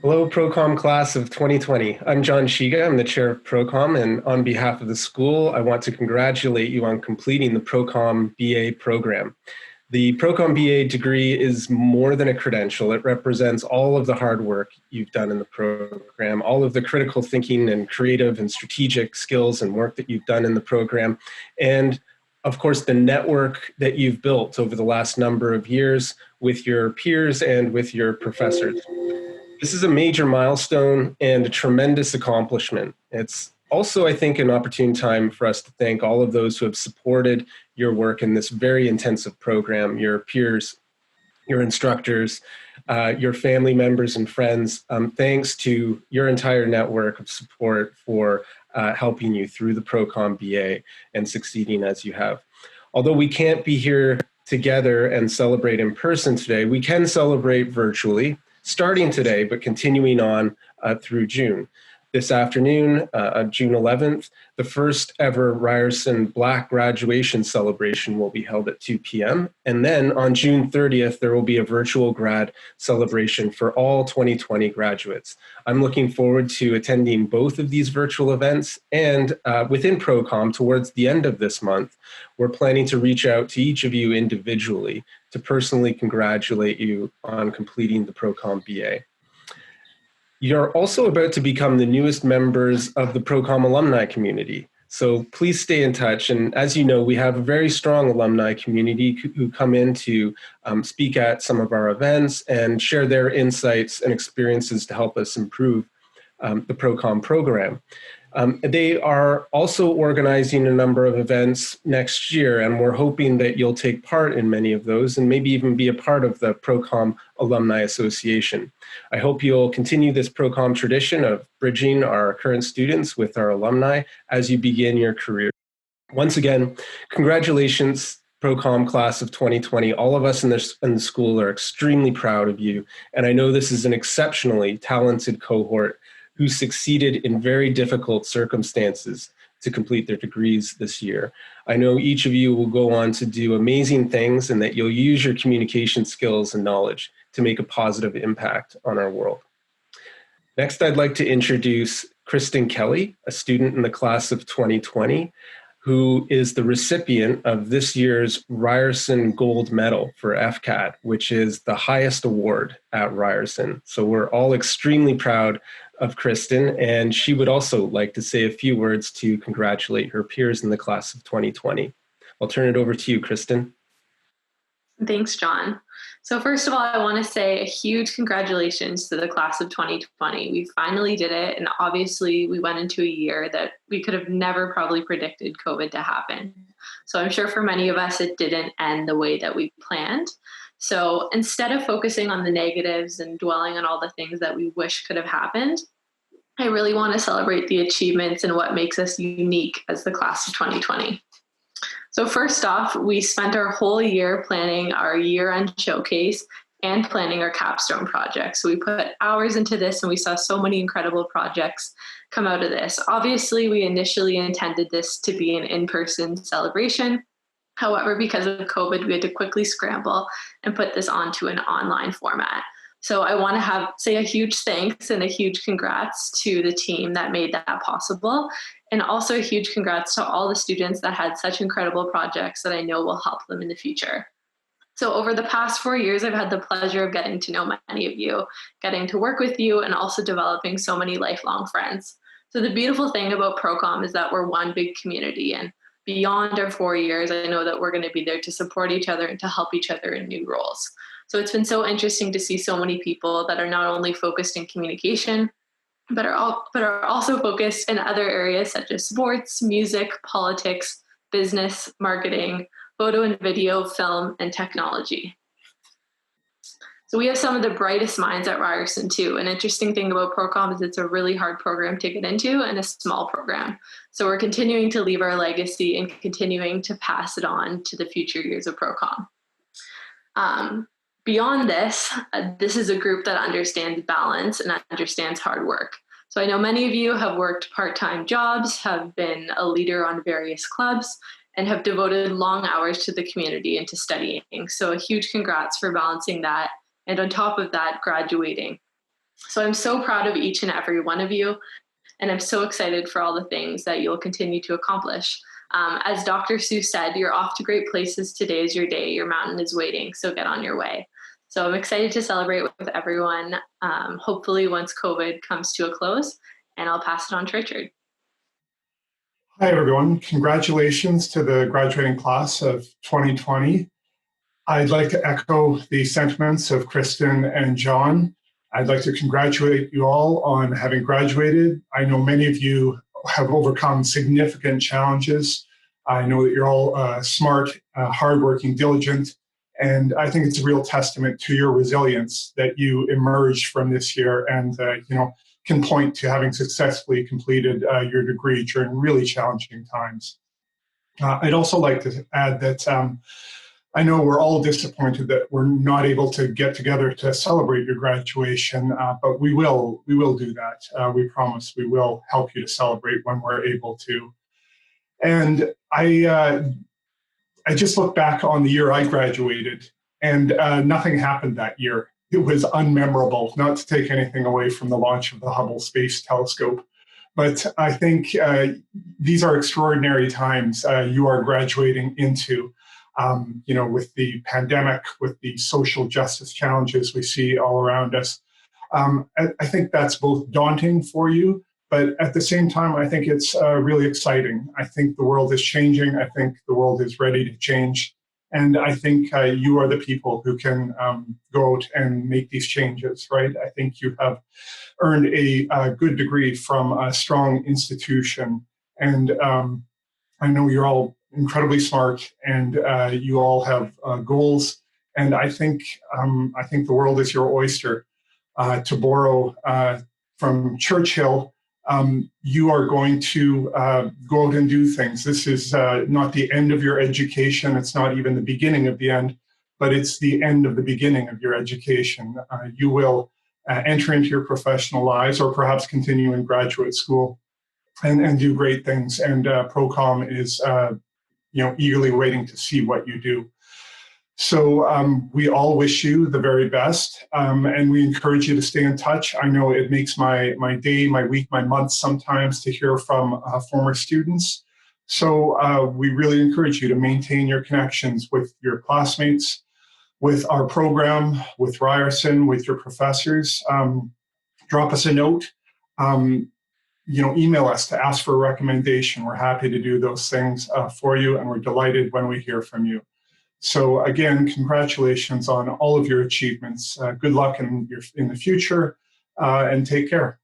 Hello, Procom class of 2020. I'm John Shiga. I'm the chair of Procom, and on behalf of the school, I want to congratulate you on completing the Procom BA program. The Procom BA degree is more than a credential. It represents all of the hard work you've done in the program, all of the critical thinking and creative and strategic skills and work that you've done in the program, and of course, the network that you've built over the last number of years with your peers and with your professors. This is a major milestone and a tremendous accomplishment. It's also, I think, an opportune time for us to thank all of those who have supported your work in this very intensive program, your peers, your instructors, your family members and friends. Thanks to your entire network of support for helping you through the Procom BA and succeeding as you have. Although we can't be here together and celebrate in person today, we can celebrate virtually, starting today, but continuing on through June. This afternoon, June 11th, the first ever Ryerson Black graduation celebration will be held at 2 p.m. And then on June 30th, there will be a virtual grad celebration for all 2020 graduates. I'm looking forward to attending both of these virtual events, and within Procom, towards the end of this month, we're planning to reach out to each of you individually to personally congratulate you on completing the Procom BA. You're also about to become the newest members of the Procom alumni community. So please stay in touch. And as you know, we have a very strong alumni community who come in to speak at some of our events and share their insights and experiences to help us improve the Procom program. They are also organizing a number of events next year, and we're hoping that you'll take part in many of those and maybe even be a part of the Procom Alumni Association. I hope you'll continue this Procom tradition of bridging our current students with our alumni as you begin your career. Once again, congratulations, Procom class of 2020. All of us in the school are extremely proud of you, and I know this is an exceptionally talented cohort who succeeded in very difficult circumstances to complete their degrees this year. I know each of you will go on to do amazing things and that you'll use your communication skills and knowledge to make a positive impact on our world. Next, I'd like to introduce Kristen Kelly, a student in the class of 2020, who is the recipient of this year's Ryerson Gold Medal for FCAT, which is the highest award at Ryerson. So we're all extremely proud of Kristen, and she would also like to say a few words to congratulate her peers in the class of 2020. I'll turn it over to you, Kristen. Thanks, John. So first of all, I want to say a huge congratulations to the class of 2020. We finally did it, and obviously we went into a year that we could have never probably predicted COVID to happen. So I'm sure for many of us, it didn't end the way that we planned. So instead of focusing on the negatives and dwelling on all the things that we wish could have happened, I really want to celebrate the achievements and what makes us unique as the class of 2020. So first off, we spent our whole year planning our year-end showcase and planning our capstone project. So we put hours into this, and we saw so many incredible projects come out of this. Obviously, we initially intended this to be an in-person celebration. However, because of COVID, we had to quickly scramble and put this onto an online format. So I want to say a huge thanks and a huge congrats to the team that made that possible. And also a huge congrats to all the students that had such incredible projects that I know will help them in the future. So over the past 4 years, I've had the pleasure of getting to know many of you, getting to work with you, and also developing so many lifelong friends. So the beautiful thing about Procom is that we're one big community, and beyond our 4 years, I know that we're going to be there to support each other and to help each other in new roles. So it's been so interesting to see so many people that are not only focused in communication, but are also focused in other areas such as sports, music, politics, business, marketing, photo and video, film, and technology. So we have some of the brightest minds at Ryerson too. An interesting thing about Procom is it's a really hard program to get into and a small program. So we're continuing to leave our legacy and continuing to pass it on to the future years of Procom. Beyond this, this is a group that understands balance and understands hard work. So I know many of you have worked part-time jobs, have been a leader on various clubs, and have devoted long hours to the community and to studying. So a huge congrats for balancing that. And on top of that, graduating. So I'm so proud of each and every one of you, and I'm so excited for all the things that you'll continue to accomplish. As Dr. Seuss said, you're off to great places. Today is your day. Your mountain is waiting, so get on your way. So I'm excited to celebrate with everyone, hopefully once COVID comes to a close, and I'll pass it on to Richard. Hi, everyone. Congratulations to the graduating class of 2020. I'd like to echo the sentiments of Kristen and John. I'd like to congratulate you all on having graduated. I know many of you have overcome significant challenges. I know that you're all smart, hardworking, diligent, and I think it's a real testament to your resilience that you emerged from this year and can point to having successfully completed your degree during really challenging times. I'd also like to add that I know we're all disappointed that we're not able to get together to celebrate your graduation, but we will do that. We promise we will help you to celebrate when we're able to. And I just look back on the year I graduated, and nothing happened that year. It was unmemorable, not to take anything away from the launch of the Hubble Space Telescope. But I think these are extraordinary times you are graduating into. With the pandemic, with the social justice challenges we see all around us. I think that's both daunting for you, but at the same time, I think it's really exciting. I think the world is changing. I think the world is ready to change. And I think you are the people who can go out and make these changes, right? I think you have earned a good degree from a strong institution. And I know you're all incredibly smart, and you all have goals. And I think the world is your oyster. To borrow from Churchill, you are going to go out and do things. This is not the end of your education. It's not even the beginning of the end, but it's the end of the beginning of your education. You will enter into your professional lives, or perhaps continue in graduate school and do great things. And ProCom is eagerly waiting to see what you do. So we all wish you the very best, and we encourage you to stay in touch. I know it makes my day, my week, my month sometimes to hear from former students. So we really encourage you to maintain your connections with your classmates, with our program, with Ryerson, with your professors. Drop us a note. Email us to ask for a recommendation. We're happy to do those things for you, and we're delighted when we hear from you. So again, congratulations on all of your achievements. Good luck in the future, and take care.